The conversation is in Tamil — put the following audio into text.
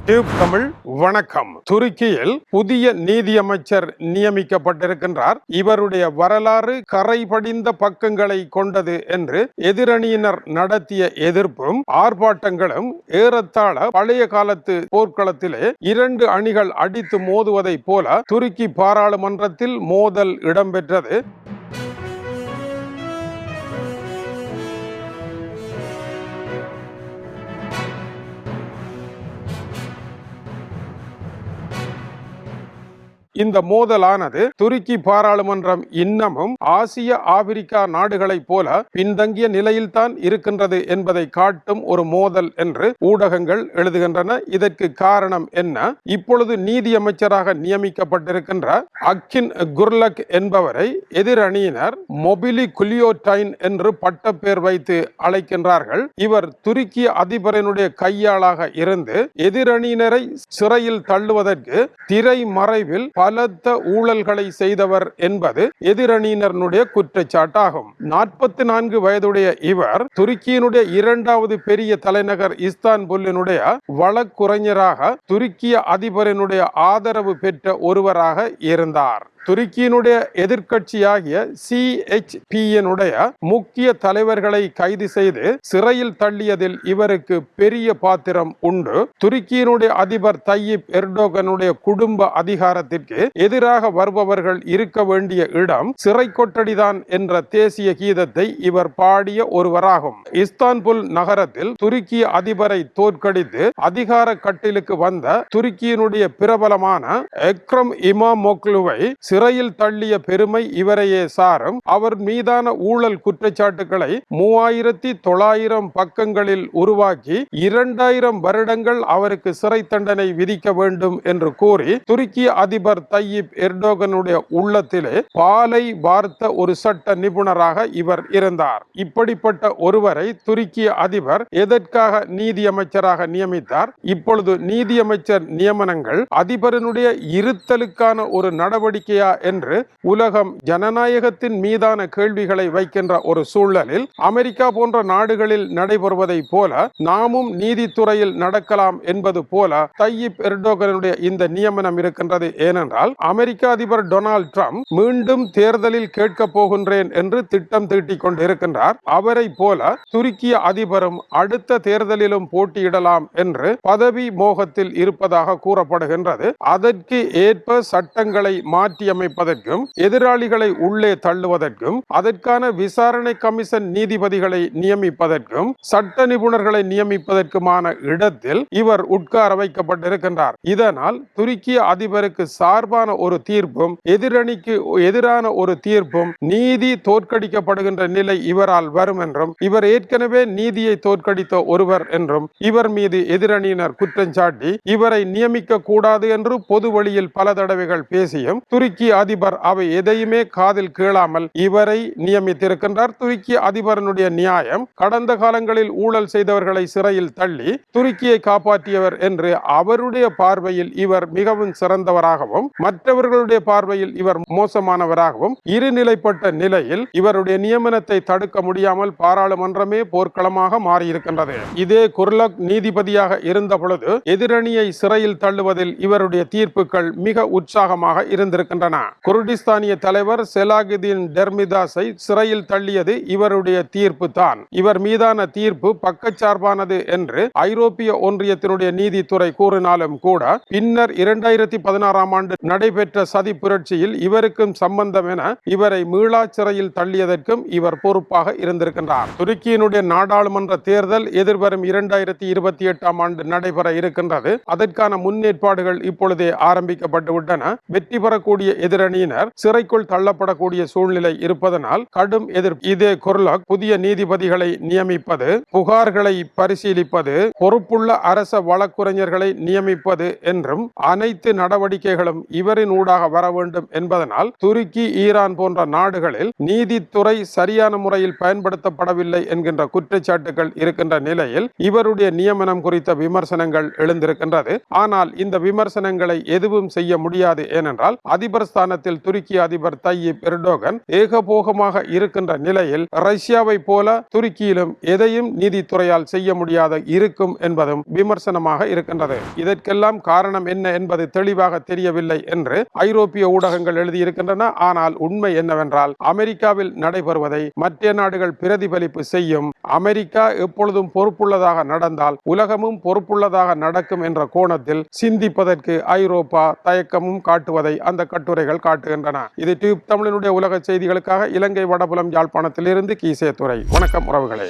டியூப் தமிழ் வணக்கம். துருக்கியில் புதிய நீதியமைச்சர் நியமிக்கப்பட்டிருக்கின்றார். இவருடைய வரலாறு கரைபடிந்த பக்கங்களை கொண்டது என்று எதிரணியினர் நடத்திய எதிர்ப்பும் ஆர்ப்பாட்டங்களும் ஏறத்தாழ பழைய காலத்து போர்க்களத்திலே இரண்டு அணிகள் அடித்து மோதுவதைப் போல துருக்கி பாராளுமன்றத்தில் மோதல் இடம்பெற்றது. இந்த மோதலானது துருக்கி பாராளுமன்றம் இன்னமும் ஆசிய ஆப்பிரிக்கா நாடுகளைப் போல பின்தங்கிய நிலையில்தான் இருக்கின்றது என்பதை காட்டும் ஒரு மோதல் என்று ஊடகங்கள் எழுதுகின்றன. இதற்கு காரணம் என்ன? இப்பொழுது நீதியமைச்சராக நியமிக்கப்பட்டிருக்கின்ற அக்கின் குர்லக் என்பவரை எதிரணியினர் மொபிலி குலியோடைன் என்று பட்டப்பேர் வைத்து அழைக்கின்றார்கள். இவர் துருக்கிய அதிபரனுடைய கையாளாக இருந்து எதிரணியினரை சிறையில் தள்ளுவதற்கு திரைமறைவில் பலத்த ஊழல்களை செய்தவர் என்பது எதிரணியினருடைய குற்றச்சாட்டாகும். 44 வயதுடைய இவர் துருக்கியினுடைய இரண்டாவது பெரிய தலைநகர் இஸ்தான்புல்லினுடைய வழக்குரைஞராக துருக்கிய அதிபரினுடைய ஆதரவு பெற்ற ஒருவராக இருந்தார். துருக்கியினுடைய எதிர்க்கட்சியாகிய CHPயினுடைய முக்கிய தலைவர்களை கைது செய்து சிறையில் தள்ளியதில் இவருக்கு பெரிய பாத்திரம் உண்டு. துருக்கியினுடைய அதிபர் தய்யிப் எர்டோகனுடைய குடும்ப அதிகாரத்திற்கு எதிராக வருபவர்கள் இருக்க வேண்டிய இடம் சிறை கொட்டடிதான் என்ற தேசிய கீதத்தை இவர் பாடிய ஒருவராகும். இஸ்தான்புல் நகரத்தில் துருக்கிய அதிபரை தோற்கடித்து அதிகார கட்டிலுக்கு வந்த துருக்கியினுடைய பிரபலமான எக்ரம் இமாமோக்லுவை சிறையில் தள்ளிய பெருமை இவரையே சாரும். அவர் மீதான ஊழல் குற்றச்சாட்டுகளை 3900 பக்கங்களில் உருவாக்கி 2000 வருடங்கள் அவருக்கு சிறை தண்டனை விதிக்க வேண்டும் என்று கூறி துருக்கிய அதிபர் தய்யிப் எர்டோகனுடைய உள்ளத்திலே பாலை வார்த்த ஒரு சட்ட நிபுணராக இவர் இருந்தார். இப்படிப்பட்ட ஒருவரை துருக்கிய அதிபர் எதற்காக நீதியமைச்சராக நியமித்தார்? இப்பொழுது நீதியமைச்சர் நியமனங்கள் அதிபரனுடைய இருத்தலுக்கான ஒரு நடவடிக்கை என்று உலகம் ஜனநாயகத்தின் மீதான கேள்விகளை வைக்கின்ற ஒரு சூழலில் அமெரிக்கா போன்ற நாடுகளில் நடைபெறுவதை போல நாமும் நீதித்துறையில் நடக்கலாம் என்பது போல தய்யிப் எர்டோகனுடைய இந்த நியமனம் இருக்கின்றது. ஏனென்றால் அமெரிக்க அதிபர் டொனால்ட் ட்ரம்ப் மீண்டும் தேர்தலில் கேட்க போகின்றேன் என்று திட்டம் தீட்டிக் கொண்டிருக்கின்றார். அவரை போல துருக்கிய அதிபரும் அடுத்த தேர்தலிலும் போட்டியிடலாம் என்று பதவி மோகத்தில் இருப்பதாக கூறப்படுகின்றது. அதற்கு ஏற்ப சட்டங்களை மாற்றி அமைப்பதற்கும் எதிராளிகளை உள்ளே தள்ளுவதற்கும் அதற்கான விசாரணை கமிஷன் நீதிபதிகளை நியமிப்பதற்கும் சட்ட நிபுணர்களை நியமிப்பதற்குமான இடத்தில் இவர் உட்கார வைக்கப்பட்டிருக்கின்றார். இதனால் துருக்கிய அதிபருக்கு சார்பான ஒரு தீர்ப்பும் எதிரணிக்கு எதிரான ஒரு தீர்ப்பும் நீதி தோற்கடிக்கப்படுகின்ற நிலை இவரால் வரும் என்றும் இவர் ஏற்கனவே நீதியை தோற்கடித்த ஒருவர் என்றும் இவர் மீது எதிரணியினர் குற்றம் சாட்டி இவரை நியமிக்க கூடாது என்று பொது வழியில் பல தடவைகள் பேசியும் துருக்கிய அதிபர் அவை எதையுமே காதில் கேளாமல் இவரை நியமித்திருக்கின்றார். துருக்கிய அதிபரனுடைய நியாயம் கடந்த காலங்களில் ஊழல் செய்தவர்களை சிறையில் தள்ளி துருக்கியை காப்பாற்றியவர் என்று அவருடைய பார்வையில் இவர் மிகவும் சிறந்தவராகவும் மற்றவர்களுடைய பார்வையில் இவர் மோசமானவராகவும் இருநிலைப்பட்ட நிலையில் இவருடைய நியமனத்தை தடுக்க முடியாமல் பாராளுமன்றமே போர்க்களமாக மாறியிருக்கின்றது. இதே குர்லக் நீதிபதியாக இருந்த பொழுது எதிரணியை சிறையில் தள்ளுவதில் இவருடைய தீர்ப்புகள் மிக உற்சாகமாக இருந்திருக்கின்றன. குர்டிஸ்தானிய தலைவர் செலாகுதீன் டெர்மிதாஸை சிறையில் தள்ளியது இவருடைய தீர்ப்பு தான். இவர் மீதான தீர்ப்பு பக்கச்சார்பானது என்று ஐரோப்பிய ஒன்றியத்தினுடைய நீதித்துறை கூறினாலும் கூட பின்னர் 2016 ஆண்டு நடைபெற்ற சதி புரட்சியில் இவருக்கும் சம்பந்தம் என இவரை மீளா சிறையில் தள்ளியதற்கும் இவர் பொறுப்பாக இருந்திருக்கின்றார். துருக்கியினுடைய நாடாளுமன்ற தேர்தல் எதிர்வரும் 2028 ஆண்டு நடைபெற இருக்கின்றது. அதற்கான முன்னேற்பாடுகள் இப்பொழுதே ஆரம்பிக்கப்பட்டு விட்டன. வெற்றி பெறக்கூடிய எதிரணியினர் சிறைக்குள் தள்ளப்படக்கூடிய சூழ்நிலை இருப்பதனால் கடும் எதிர்ப்பு. இதே குர்லக் புதிய நீதிபதிகளை நியமிப்பது, புகார்களை பரிசீலிப்பது, பொறுப்புள்ள அரச வழக்குரைஞர்களை நியமிப்பது என்றும் அனைத்து நடவடிக்கைகளும் இவரின் ஊடாக வர வேண்டும் என்பதனால் துருக்கி, ஈரான் போன்ற நாடுகளில் நீதித்துறை சரியான முறையில் பயன்படுத்தப்படவில்லை என்கின்ற குற்றச்சாட்டுகள் இருக்கின்ற நிலையில் இவருடைய நியமனம் குறித்த விமர்சனங்கள் எழுந்திருக்கின்றது. ஆனால் இந்த விமர்சனங்களை எதுவும் செய்ய முடியாது. ஏனென்றால் அதிபர் ஸ்தானத்தில் துருக்கி அதிபர் தையிப் எர்டோகன் ஏகபோகமாக இருக்கின்ற நிலையில் ரஷ்யாவை போல துருக்கியிலும் எதையும் நீதித்துறையால் செய்ய முடியாத இருக்கும் என்பதும் விமர்சனமாக இருக்கின்றது. இதற்கெல்லாம் காரணம் என்ன என்பது தெளிவாக தெரியவில்லை என்று ஐரோப்பிய ஊடகங்கள் எழுதியிருக்கின்றன. ஆனால் உண்மை என்னவென்றால் அமெரிக்காவில் நடைபெறுவதை மற்ற நாடுகள் பிரதிபலிப்பு செய்யும். அமெரிக்கா எப்பொழுதும் பொறுப்புள்ளதாக நடந்தால் உலகமும் பொறுப்புள்ளதாக நடக்கும் என்ற கோணத்தில் சிந்திப்பதற்கு ஐரோப்பா தயக்கமும் காட்டுவதை அந்த கட்டுரைகள் காட்டுகின்றன. இது டியூப் தமிழினுடைய உலக செய்திகளுக்காக இலங்கை வடபுலம் யாழ்ப்பாணத்தில் இருந்து கீசே துறை. வணக்கம் உறவுகளே.